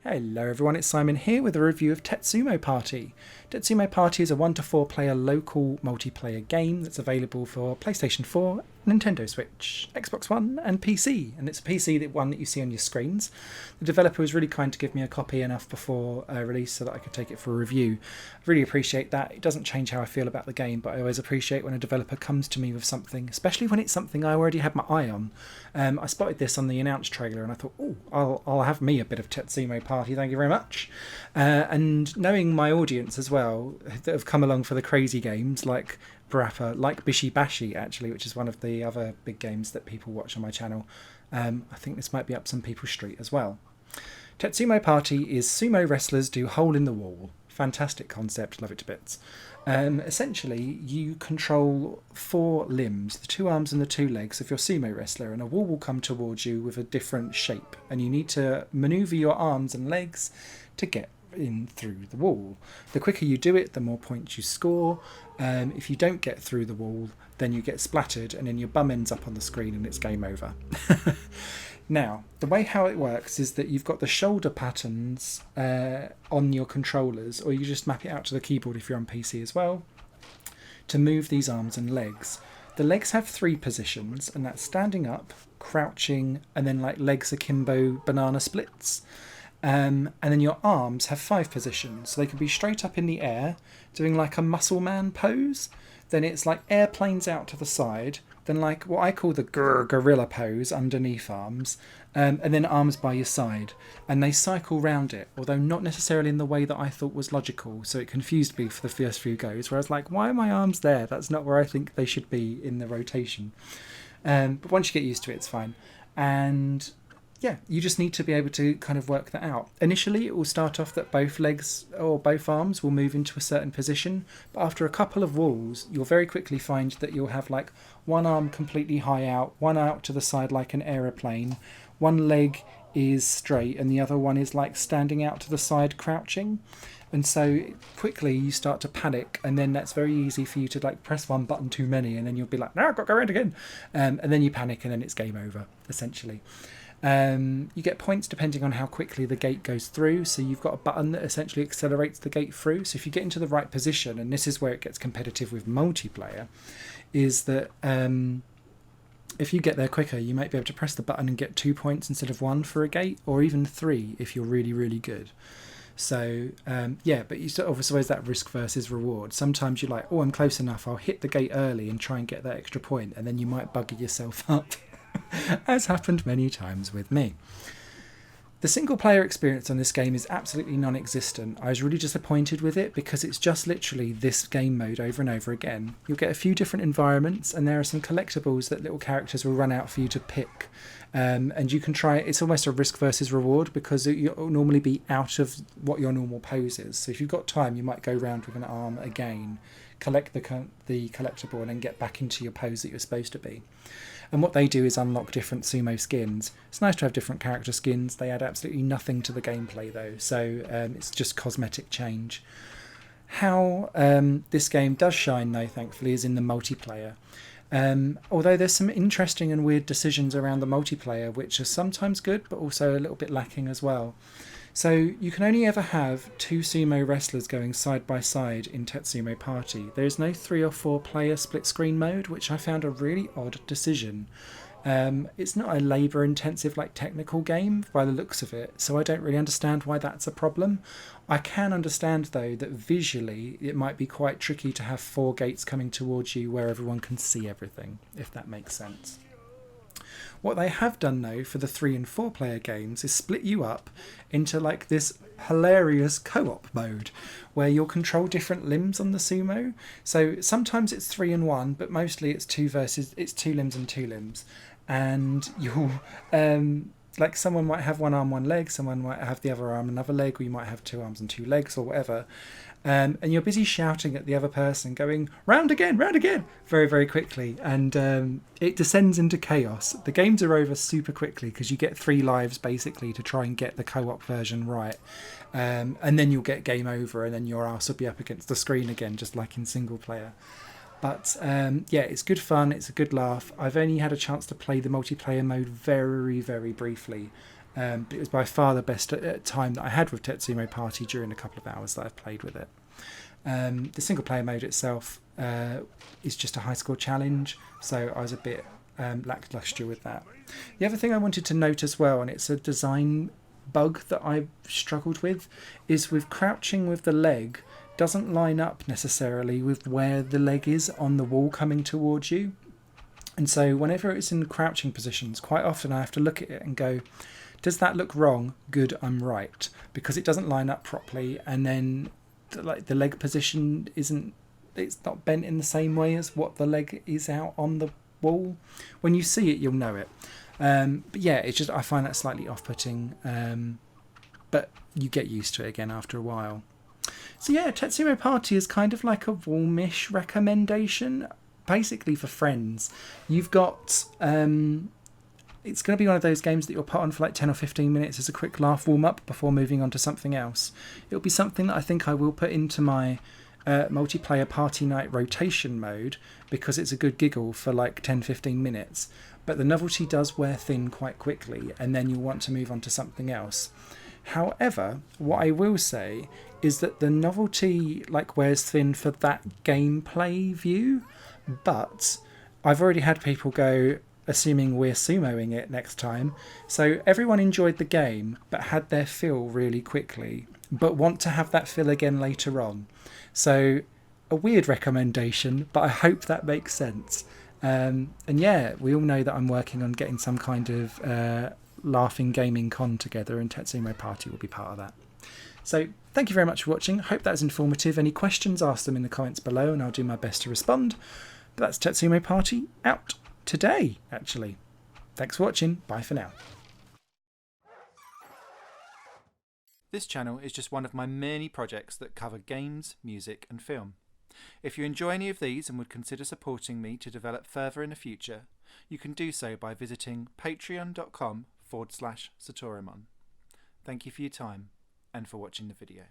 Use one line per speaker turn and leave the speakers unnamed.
Hello everyone, it's Simon here with a review of Tetsumo Party. Tetsumo Party is a 1 to 4 player local multiplayer game that's available for PlayStation 4, Nintendo Switch, Xbox One and PC, and it's a PC one that you see on your screens. The developer was really kind to give me a copy enough before release so that I could take it for a review. I really appreciate that. It doesn't change how I feel about the game, but I always appreciate when a developer comes to me with something, especially when it's something I already had my eye on. I spotted this on the announced trailer and I thought, oh, I'll have me a bit of Tetsumo Party, thank you very much. And knowing my audience as well, that have come along for the crazy games like Barappa, like Bishi Bashi actually, which is one of the other big games that people watch on my channel, I think this might be up some people's street as well. Tetsumo Party is sumo wrestlers do hole in the wall. Fantastic concept, love it to bits. Essentially, you control 4 limbs, the 2 arms and the 2 legs of your sumo wrestler, and a wall will come towards you with a different shape, and you need to maneuver your arms and legs to get in through the wall. The quicker you do it, the more points you score. If you don't get through the wall, then you get splattered, and then your bum ends up on the screen and it's game over. Now, the way how it works is that you've got the shoulder patterns on your controllers, or you just map it out to the keyboard if you're on PC as well, to move these arms and legs. The legs have 3 positions, and that's standing up, crouching, and then like legs akimbo banana splits. And then your arms have 5 positions, so they can be straight up in the air, doing like a muscle man pose. Then it's like airplanes out to the side, then like what I call the gorilla pose underneath arms, and then arms by your side. And they cycle round it, although not necessarily in the way that I thought was logical, so it confused me for the first few goes, where I was like, why are my arms there? That's not where I think they should be in the rotation. But once you get used to it, it's fine. And yeah, you just need to be able to kind of work that out. Initially, it will start off that both legs or both arms will move into a certain position, but after a couple of walls, you'll very quickly find that you'll have like one arm completely high out, one out to the side like an aeroplane, one leg is straight, and the other one is like standing out to the side crouching. And so quickly you start to panic, and then that's very easy for you to like press one button too many, and then you'll be like, no, I've got to go around again. And then you panic, and then it's game over, essentially. You get points depending on how quickly the gate goes through, so you've got a button that essentially accelerates the gate through. So if you get into the right position, and this is where it gets competitive with multiplayer, is that if you get there quicker, you might be able to press the button and get 2 points instead of 1 for a gate, or even 3 if you're really, really good. So yeah, but you sort of always that risk versus reward. Sometimes you're like, oh, I'm close enough, I'll hit the gate early and try and get that extra point, and then you might bugger yourself up. As happened many times with me. The single player experience on this game is absolutely non-existent. I was really disappointed with it because it's just literally this game mode over and over again. You'll get a few different environments, and there are some collectibles that little characters will run out for you to pick. And you can try, it's almost a risk versus reward, because you'll normally be out of what your normal pose is. So if you've got time, you might go round with an arm again, collect the collectible, and then get back into your pose that you're supposed to be. And what they do is unlock different sumo skins. It's nice to have different character skins. They add absolutely nothing to the gameplay though, so it's just cosmetic change. How this game does shine though, thankfully, is in the multiplayer. Although there's some interesting and weird decisions around the multiplayer, which are sometimes good, but also a little bit lacking as well. So you can only ever have 2 sumo wrestlers going side by side in Tetsumo Party. There is no 3 or 4 player split screen mode, which I found a really odd decision. It's not a labour intensive like technical game by the looks of it, so I don't really understand why that's a problem. I can understand though that visually it might be quite tricky to have 4 gates coming towards you where everyone can see everything, if that makes sense. What they have done though for the 3 and 4 player games is split you up into like this hilarious co-op mode where you'll control different limbs on the sumo. So sometimes it's 3 and 1, but mostly it's 2 limbs and 2 limbs. And you'll like someone might have 1 arm, 1 leg, someone might have the other arm, another leg, or you might have 2 arms and 2 legs or whatever. And you're busy shouting at the other person, going, round again, very, very quickly. And it descends into chaos. The games are over super quickly because you get 3 lives, basically, to try and get the co-op version right. And then you'll get game over, and then your ass will be up against the screen again, just like in single player. But yeah, it's good fun. It's a good laugh. I've only had a chance to play the multiplayer mode very, very briefly. But it was by far the best time that I had with Tetsumo Party during a couple of hours that I've played with it. The single player mode itself is just a high score challenge, so I was a bit lackluster with that. The other thing I wanted to note as well, and it's a design bug that I've struggled with, is with crouching with the leg doesn't line up necessarily with where the leg is on the wall coming towards you. And so whenever it's in crouching positions, quite often I have to look at it and go, does that look wrong? Good, I'm right. Because it doesn't line up properly, and then the leg position it's not bent in the same way as what the leg is out on the wall. When you see it, you'll know it. But yeah, it's just, I find that slightly off-putting. But you get used to it again after a while. So yeah, Tetsumo Party is kind of like a warmish recommendation, basically for friends. You've got it's going to be one of those games that you'll put on for like 10 or 15 minutes as a quick laugh warm-up before moving on to something else. It'll be something that I think I will put into my multiplayer party night rotation mode, because it's a good giggle for like 10-15 minutes. But the novelty does wear thin quite quickly, and then you'll want to move on to something else. However, what I will say is that the novelty wears thin for that gameplay view, but I've already had people go, assuming we're sumoing it next time, so everyone enjoyed the game but had their fill really quickly, but want to have that fill again later on. So a weird recommendation, but I hope that makes sense. And yeah, we all know that I'm working on getting some kind of laughing gaming con together, and Tetsumo Party will be part of that. So thank you very much for watching. Hope that was informative. Any questions, ask them in the comments below and I'll do my best to respond. But that's Tetsumo Party out today, actually. Thanks for watching. Bye for now. This channel is just one of my many projects that cover games, music and film. If you enjoy any of these and would consider supporting me to develop further in the future, you can do so by visiting patreon.com/Satorimon. Thank you for your time and for watching the video.